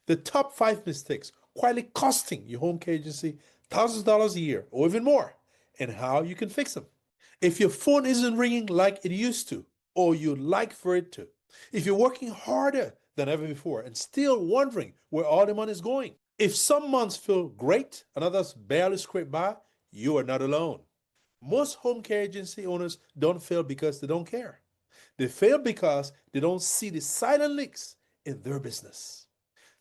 The top 5 mistakes quietly costing your home care agency thousands of dollars a year or even more, and how you can fix them. If your phone isn't ringing like it used to, or you'd like for it to, if you're working harder than ever before and still wondering where all the money is going, if some months feel great and others barely scrape by, you are not alone. Most home care agency owners don't fail because they don't care. They fail because they don't see the silent leaks in their business.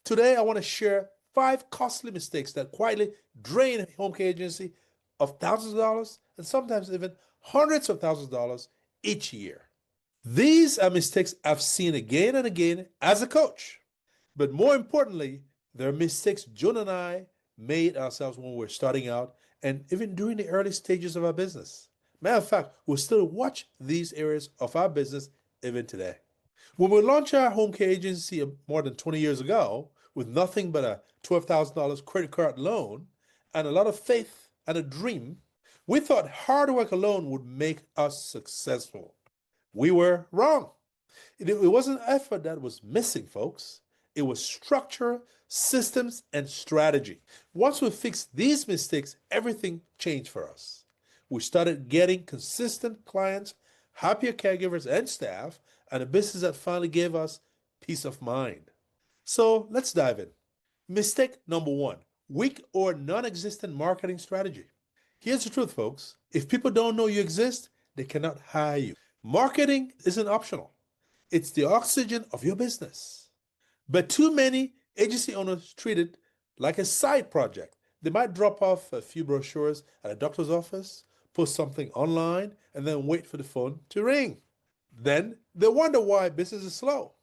Today, I want to share 5 costly mistakes that quietly drain a home care agency of thousands of dollars and sometimes even hundreds of thousands of dollars each year. These are mistakes I've seen again and again as a coach. But more importantly, they're mistakes Joan and I made ourselves when we were starting out and even during the early stages of our business. Matter of fact, we still watch these areas of our business even today. When we launched our home care agency more than 20 years ago with nothing but a $12,000 credit card loan and a lot of faith and a dream, we thought hard work alone would make us successful. We were wrong. It wasn't effort that was missing, folks. It was structure, systems, and strategy. Once we fixed these mistakes, everything changed for us. We started getting consistent clients, happier caregivers and staff, and a business that finally gave us peace of mind. So let's dive in. Mistake number 1, weak or non existent marketing strategy. Here's the truth, folks. If people don't know you exist, they cannot hire you. Marketing isn't optional, it's the oxygen of your business. But too many agency owners treat it like a side project. They might drop off a few brochures at a doctor's office, post something online, and then wait for the phone to ring. Then they wonder why business is slow.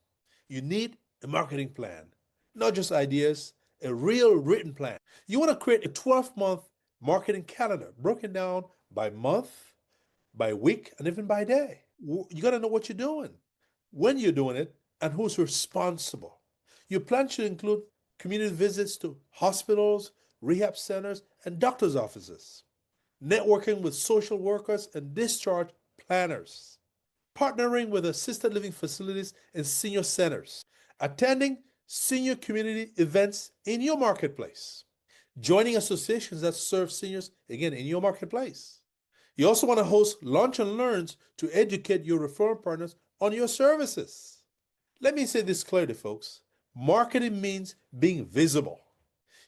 You need a marketing plan, not just ideas, a real written plan. You want to create a 12-month marketing calendar broken down by month, by week, and even by day. You got to know what you're doing, when you're doing it, and who's responsible. Your plan should include community visits to hospitals, rehab centers, and doctors' offices, networking with social workers and discharge planners, partnering with assisted living facilities and senior centers, attending senior community events in your marketplace, joining associations that serve seniors, again, in your marketplace. You also want to host lunch and learns to educate your referral partners on your services. Let me say this clearly, folks. Marketing means being visible.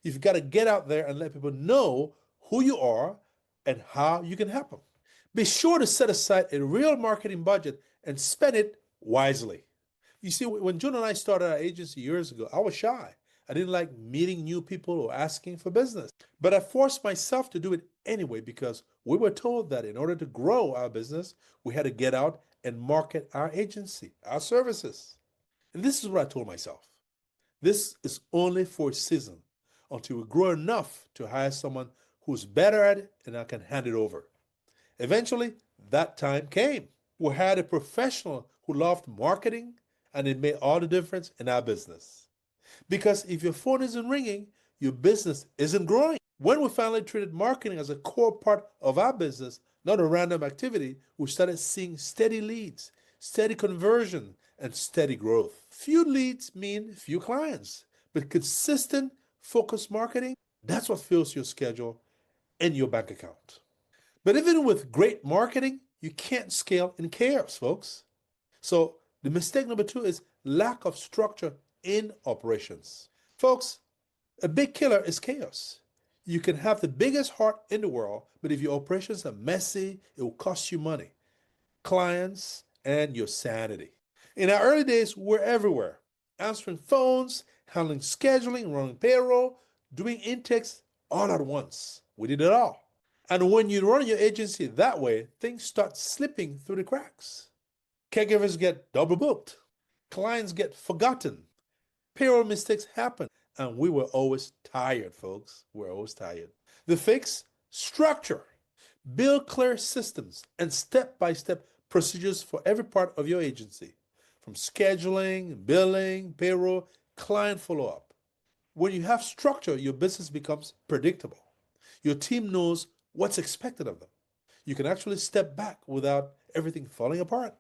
You've got to get out there and let people know who you are and how you can help them. Be sure to set aside a real marketing budget and spend it wisely. You see, when Joan and I started our agency years ago, I was shy. I didn't like meeting new people or asking for business. But I forced myself to do it anyway because we were told that in order to grow our business, we had to get out and market our agency, our services. And this is what I told myself. This is only for a season until we grow enough to hire someone who's better at it and I can hand it over. Eventually, that time came. We had a professional who loved marketing, and it made all the difference in our business. Because if your phone isn't ringing, your business isn't growing. When we finally treated marketing as a core part of our business, not a random activity, we started seeing steady leads, steady conversion, and steady growth. Few leads mean few clients, but consistent, focused marketing, that's what fills your schedule and your bank account. But even with great marketing, you can't scale in chaos, folks. So the mistake number 2 is lack of structure in operations. Folks, a big killer is chaos. You can have the biggest heart in the world, but if your operations are messy, it will cost you money, clients, and your sanity. In our early days, we're everywhere, answering phones, handling scheduling, running payroll, doing intakes all at once. We did it all. And when you run your agency that way, things start slipping through the cracks. Caregivers get double booked. Clients get forgotten. Payroll mistakes happen. And we were always tired, folks. We're always tired. The fix? Structure. Build clear systems and step-by-step procedures for every part of your agency, from scheduling, billing, payroll, client follow-up. When you have structure, your business becomes predictable. Your team knows what's expected of them. You can actually step back without everything falling apart.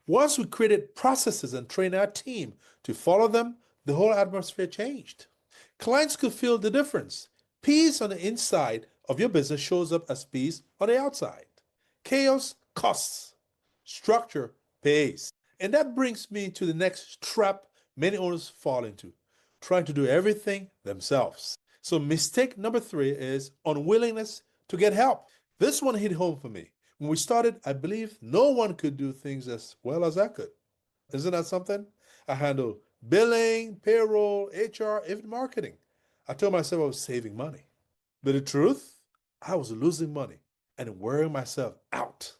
Once we created processes and trained our team to follow them, the whole atmosphere changed. Clients could feel the difference. Peace on the inside of your business shows up as peace on the outside. Chaos costs, structure pays. And that brings me to the next trap many owners fall into, trying to do everything themselves. So, mistake number 3 is unwillingness to get help. This one hit home for me. When we started, I believed no one could do things as well as I could. Isn't that something? I handled billing, payroll, HR, even marketing. I told myself I was saving money. But the truth, I was losing money and wearing myself out.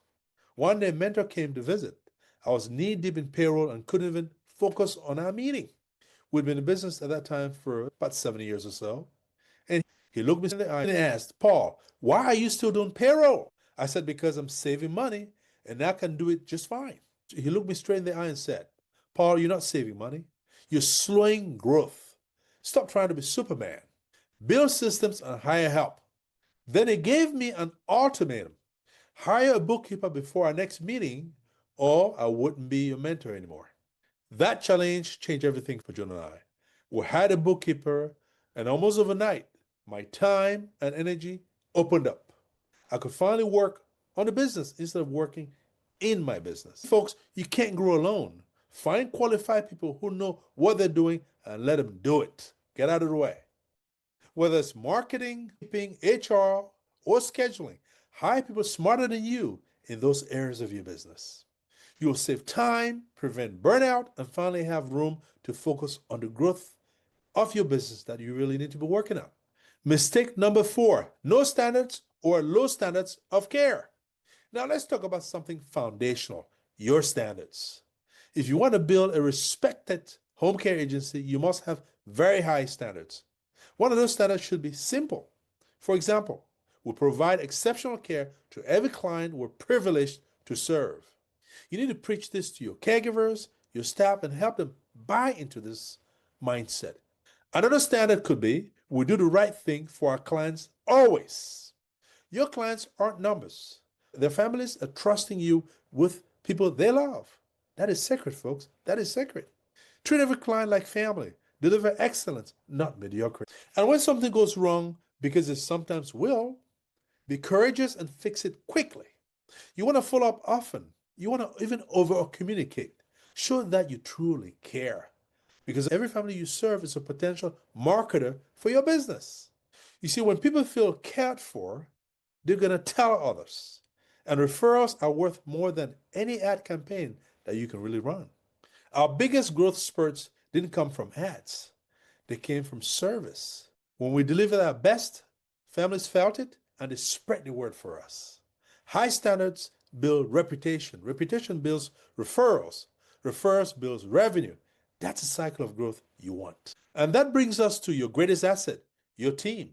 One day, a mentor came to visit. I was knee deep in payroll and couldn't even focus on our meeting. We'd been in business at that time for about 7 years or so. And he looked me in the eye and asked, Paul, why are you still doing payroll? I said, because I'm saving money and I can do it just fine. He looked me straight in the eye and said, Paul, you're not saving money. You're slowing growth. Stop trying to be Superman. Build systems and hire help. Then he gave me an ultimatum. Hire a bookkeeper before our next meeting or I wouldn't be your mentor anymore. That challenge changed everything for Joan and I. We had a bookkeeper, and almost overnight, my time and energy opened up. I could finally work on the business instead of working in my business. Folks, you can't grow alone. Find qualified people who know what they're doing and let them do it. Get out of the way. Whether it's marketing, HR, or scheduling, hire people smarter than you in those areas of your business. You will save time, prevent burnout, and finally have room to focus on the growth of your business that you really need to be working on. Mistake number 4, no standards or low standards of care. Now let's talk about something foundational, your standards. If you want to build a respected home care agency, you must have very high standards. One of those standards should be simple. For example, we provide exceptional care to every client we're privileged to serve. You need to preach this to your caregivers, your staff, and help them buy into this mindset. Another standard could be we do the right thing for our clients always. Your clients aren't numbers. Their families are trusting you with people they love. That is sacred, folks. That is sacred. Treat every client like family. Deliver excellence, not mediocrity. And when something goes wrong, because it sometimes will, be courageous and fix it quickly. You want to follow up often. You want to even over-communicate. Show that you truly care. Because every family you serve is a potential marketer for your business. You see, when people feel cared for, they're going to tell others. And referrals are worth more than any ad campaign that you can really run. Our biggest growth spurts didn't come from ads. They came from service. When we delivered our best, families felt it and they spread the word for us. High standards build reputation. Reputation builds referrals. Referrals builds revenue. That's a cycle of growth you want. And that brings us to your greatest asset, your team.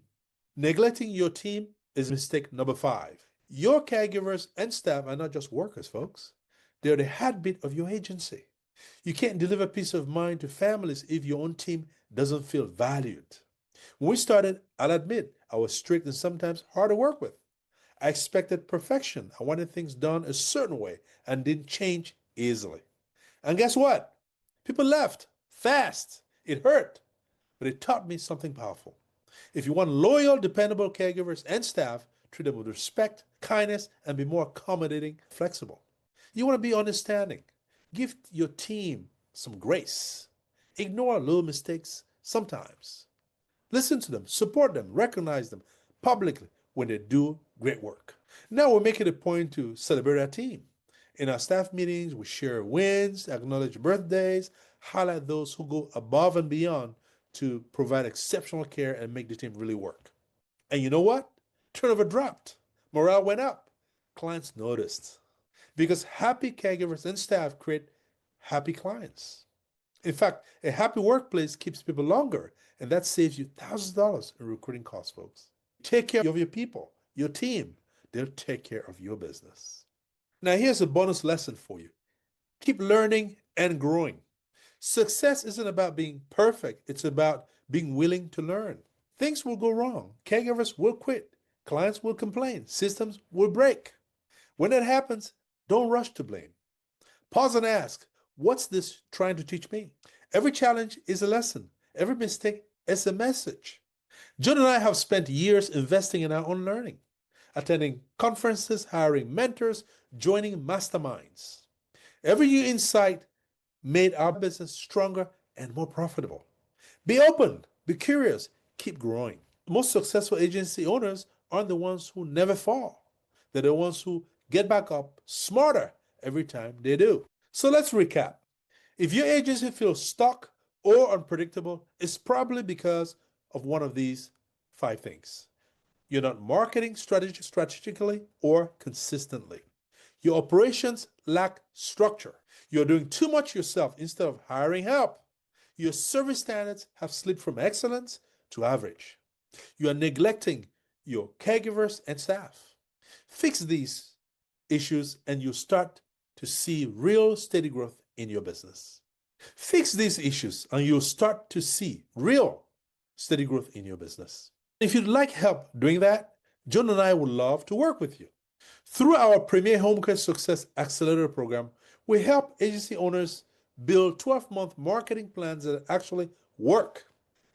Neglecting your team is mistake number 5. Your caregivers and staff are not just workers, folks. They're the heartbeat of your agency. You can't deliver peace of mind to families if your own team doesn't feel valued. When we started, I'll admit, I was strict and sometimes hard to work with. I expected perfection. I wanted things done a certain way and didn't change easily. And guess what? People left fast. It hurt, but it taught me something powerful. If you want loyal, dependable caregivers and staff, treat them with respect, kindness, and be more accommodating, flexible. You want to be understanding. Give your team some grace. Ignore little mistakes sometimes. Listen to them, support them, recognize them publicly when they do great work. Now we're making a point to celebrate our team. In our staff meetings, we share wins, acknowledge birthdays, highlight those who go above and beyond to provide exceptional care and make the team really work. And you know what? Turnover dropped. Morale went up. Clients noticed. Because happy caregivers and staff create happy clients. In fact, a happy workplace keeps people longer, and that saves you thousands of dollars in recruiting costs, folks. Take care of your people, your team. They'll take care of your business. Now, here's a bonus lesson for you. Keep learning and growing. Success isn't about being perfect. It's about being willing to learn. Things will go wrong. Caregivers will quit. Clients will complain. Systems will break. When that happens, don't rush to blame. Pause and ask, what's this trying to teach me? Every challenge is a lesson. Every mistake It's a message. Joan and I have spent years investing in our own learning, attending conferences, hiring mentors, joining masterminds. Every new insight made our business stronger and more profitable. Be open, be curious, keep growing. Most successful agency owners aren't the ones who never fall. They're the ones who get back up smarter every time they do. So let's recap. If your agency feels stuck or unpredictable, it's probably because of one of these 5 things. You're not marketing strategically or consistently. Your operations lack structure. You're doing too much yourself instead of hiring help. Your service standards have slipped from excellence to average. You are neglecting your caregivers and staff. Fix these issues and you start to see real steady growth in your business. Fix these issues and you'll start to see real steady growth in your business. If you'd like help doing that, Joan and I would love to work with you. Through our Premier Home Care Success Accelerator program, we help agency owners build 12-month marketing plans that actually work.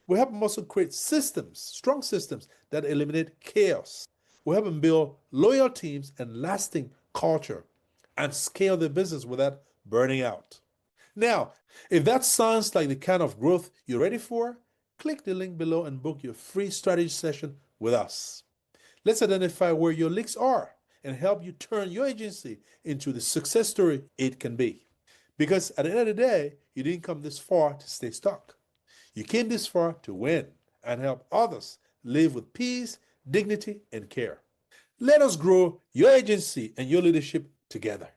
We help them also create systems, strong systems that eliminate chaos. We help them build loyal teams and lasting culture and scale their business without burning out. Now, if that sounds like the kind of growth you're ready for, click the link below and book your free strategy session with us. Let's identify where your leaks are and help you turn your agency into the success story it can be. Because at the end of the day, you didn't come this far to stay stuck. You came this far to win and help others live with peace, dignity, and care. Let us grow your agency and your leadership together.